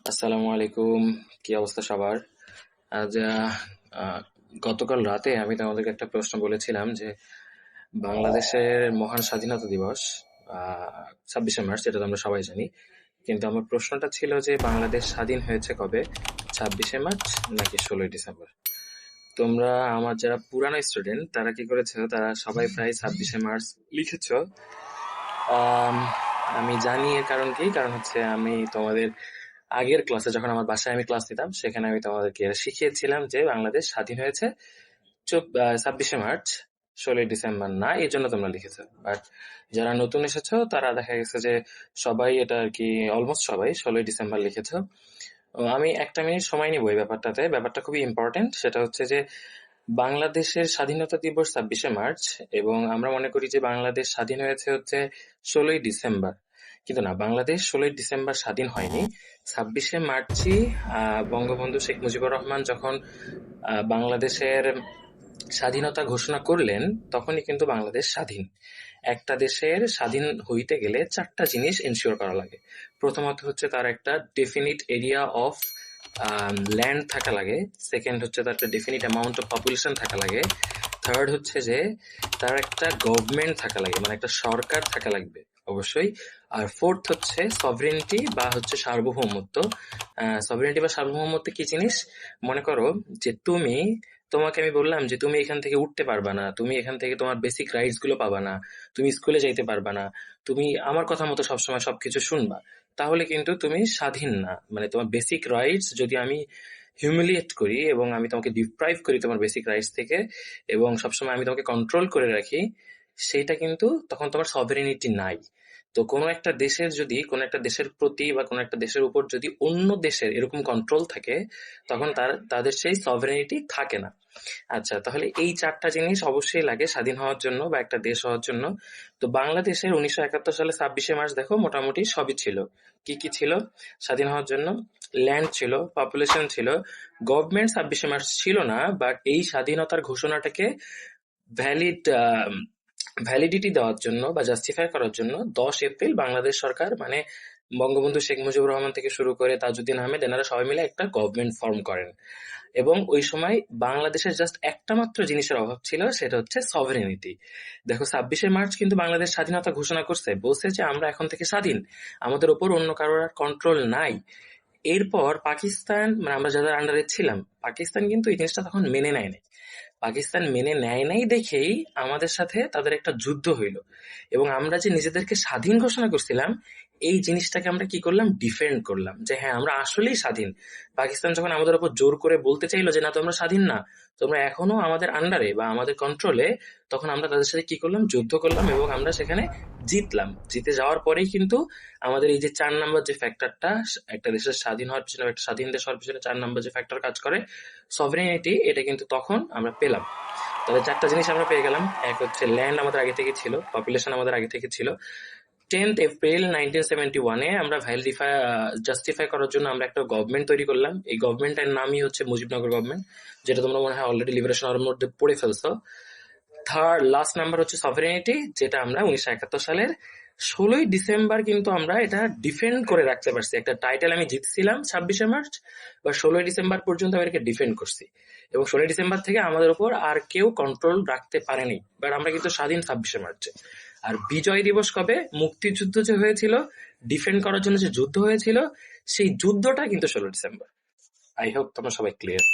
আসসালামু আলাইকুম। কি অবস্থা সবার? আজ আহ, গতকাল রাতে আমি তোমাদেরকে একটা প্রশ্ন বলেছিলাম যে বাংলাদেশের মহান স্বাধীনতা দিবস 26শে মার্চ, যেটা তো আমরা সবাই জানি। কিন্তু আমার প্রশ্নটা ছিল যে বাংলাদেশ স্বাধীন হয়েছে কবে, 26শে মার্চ নাকি 16ই ডিসেম্বর? তোমরা আমার যারা পুরানো স্টুডেন্ট তারা কি করেছো, তারা সবাই প্রায় 26শে মার্চ লিখেছো। আম, আমি জানি এর কারণ কি, কারণ হচ্ছে আমি তোমাদের আগের ক্লাসে যখন আমার বাসায় আমি ক্লাস নিতাম সেখানে আমি তোমাদেরকে শিখিয়েছিলাম যে বাংলাদেশ স্বাধীন হয়েছে 26শে মার্চ, 16ই ডিসেম্বর না, এই জন্য তোমরা লিখেছো। বাট যারা নতুন এসেছো তারা দেখা গেছে যে সবাই এটা আর কি, অলমোস্ট সবাই 16ই ডিসেম্বর লিখেছো। আমি একটা মিনিট সময় নিবো এই ব্যাপারটাতে, ব্যাপারটা খুবই ইম্পর্টেন্ট। সেটা হচ্ছে যে বাংলাদেশের স্বাধীনতা দিবস 26শে মার্চ, এবং আমরা মনে করি যে বাংলাদেশ স্বাধীন হয়েছে হচ্ছে 16ই ডিসেম্বর। কিন্তু না, বাংলাদেশ 16ই ডিসেম্বর স্বাধীন হয়নি। 26শে মার্চই বঙ্গবন্ধু শেখ মুজিবুর রহমান যখন বাংলাদেশের স্বাধীনতা ঘোষণা করলেন, তখনই কিন্তু বাংলাদেশ স্বাধীন। একটা দেশের স্বাধীন হইতে গেলে চারটা জিনিস এনশিওর করা লাগে। প্রথমত হচ্ছে তার একটা ডেফিনিট এরিয়া অফ ল্যান্ড থাকা লাগে। সেকেন্ড হচ্ছে তার একটা ডেফিনিট অ্যামাউন্ট অফ পপুলেশন থাকা লাগে। থার্ড হচ্ছে যে তার একটা গভর্নমেন্ট থাকা লাগে, মানে একটা সরকার থাকা লাগবে অবশ্যই। আর ফোর্থ হচ্ছে সভরেনিটি বা হচ্ছে সার্বভৌমত্ব। সভরেনিটি বা সার্বভৌমত্ব কি জিনিস? মনে করো যে তোমাকে আমি বললাম যে তুমি এখান থেকে উঠতে পারবা না, তুমি এখান থেকে তোমার বেসিক রাইটস গুলো পাবা না, তুমি স্কুলে যাইতে পারবা না, তুমি আমার কথা মতো সবসময় সবকিছু শুনবা, তাহলে কিন্তু তুমি স্বাধীন না। মানে তোমার বেসিক রাইটস যদি আমি হিউমিলিয়েট করি এবং আমি তোমাকে ডিপ্রাইভ করি তোমার বেসিক রাইটস থেকে, এবং সবসময় আমি তোমাকে কন্ট্রোল করে রাখি, সেটা কিন্তু তখন তোমার সভরেনিটি নাই। তো কোনো একটা দেশের যদি কোনো একটা দেশের প্রতি বা কোনো একটা দেশের উপর যদি অন্য দেশের এরকম কন্ট্রোল থাকে, তখন তাদের সেই সভরেনিটি থাকে না। আচ্ছা, তাহলে এই চারটা জিনিস অবশ্যই লাগে স্বাধীন হওয়ার জন্য বা একটা দেশ হওয়ার জন্য। তো বাংলাদেশের 1971 সালে 26শে মার্চ দেখো মোটামুটি সবই ছিল। কি কি ছিল স্বাধীন হওয়ার জন্য? ল্যান্ড ছিল, পপুলেশন ছিল, গভর্নমেন্ট 26শে মার্চ ছিল না, বাট এই স্বাধীনতার ঘোষণাটাকে ভ্যালিড ভ্যালিডিটি দেওয়ার জন্য বা জাস্টিফাই করার জন্য 10 এপ্রিল বাংলাদেশ সরকার, মানে বঙ্গবন্ধু শেখ মুজিবুর রহমান থেকে শুরু করে তাজউদ্দিন আহমেদ, এনারা সবাই মিলে একটা গভর্নমেন্ট ফর্ম করেন। এবং ওই সময় বাংলাদেশের জাস্ট একটা মাত্র জিনিসের অভাব ছিল, সেটা হচ্ছে সভরেনিটি। দেখো 26শে মার্চ কিন্তু বাংলাদেশ স্বাধীনতা ঘোষণা করছে, বলছে যে আমরা এখন থেকে স্বাধীন, আমাদের ওপর অন্য কারোর আর কন্ট্রোল নাই। এরপর পাকিস্তান, মানে আমরা যাদের আন্ডারে ছিলাম, পাকিস্তান কিন্তু এই জিনিসটা তখন মেনে নেয় নাই। পাকিস্তান মেনে নেয় নাই দেখেই আমাদের সাথে তাদের একটা যুদ্ধ হইল, এবং আমরা যে নিজেদেরকে স্বাধীন ঘোষণা করছিলাম এই জিনিসটাকে আমরা কি করলাম, ডিফেন্ড করলাম যে হ্যাঁ আমরা আসলেই স্বাধীন। পাকিস্তান যখন আমাদের উপর জোর করে বলতে চাইলো যে না তোমরা স্বাধীন না, তোমরা এখনো আমাদের আন্ডারে বা আমাদের কন্ট্রোলে, তখন আমরা তাদের সাথে কি করলাম, যুদ্ধ করলাম, এবং আমরা সেখানে জিতলাম। জিতে যাওয়ার পরেই কিন্তু আমাদের এই যে 4 নম্বর যে ফ্যাক্টরটা, একটা দেশের স্বাধীন হওয়ার পিছনে, একটা স্বাধীন দেশ হওয়ার পিছনে 4 নম্বর যে ফ্যাক্টর কাজ করে, সভরেনিটি, এটা কিন্তু তখন আমরা পেলাম। তাহলে চারটা জিনিস আমরা পেয়ে গেলাম। এক হচ্ছে ল্যান্ড আমাদের আগে থেকে ছিল, পপুলেশন আমাদের আগে থেকে ছিল। 10th এপ্রিল 1971-এ আমরা ভ্যালিডিফাই জাস্টিফাই করার জন্য আমরা একটা গভর্নমেন্ট তৈরি করলাম। এই গভর্নমেন্টের নামই হচ্ছে মুজিবনগর গভর্নমেন্ট, যেটা তোমরা মনে হয় অলরেডি লিবারেশন আর্মির মধ্যে পড়ে ফেলছো। থার্ড লাস্ট নাম্বার হচ্ছে সভরেনিটি, যেটা আমরা 1971 সালের 16ই ডিসেম্বর কিন্তু আমরা এটা ডিফেন্ড করে রাখতে পারছি। একটা টাইটেল আমি জিতছিলাম 26শে মার্চ, বা 16ই ডিসেম্বর পর্যন্ত আমি এটাকে ডিফেন্ড করছি, এবং 16ই ডিসেম্বর থেকে আমাদের উপর আর কেউ কন্ট্রোল রাখতে পারেনি। বাট আমরা কিন্তু স্বাধীন 26শে মার্চে। আর বিজয় দিবস কবে? মুক্তিযুদ্ধ যে হয়েছিল, ডিফেন্ড করার জন্য যে যুদ্ধ হয়েছিল, সেই যুদ্ধটা কিন্তু 16ই ডিসেম্বর। আই হোপ তোমরা সবাই ক্লিয়ার।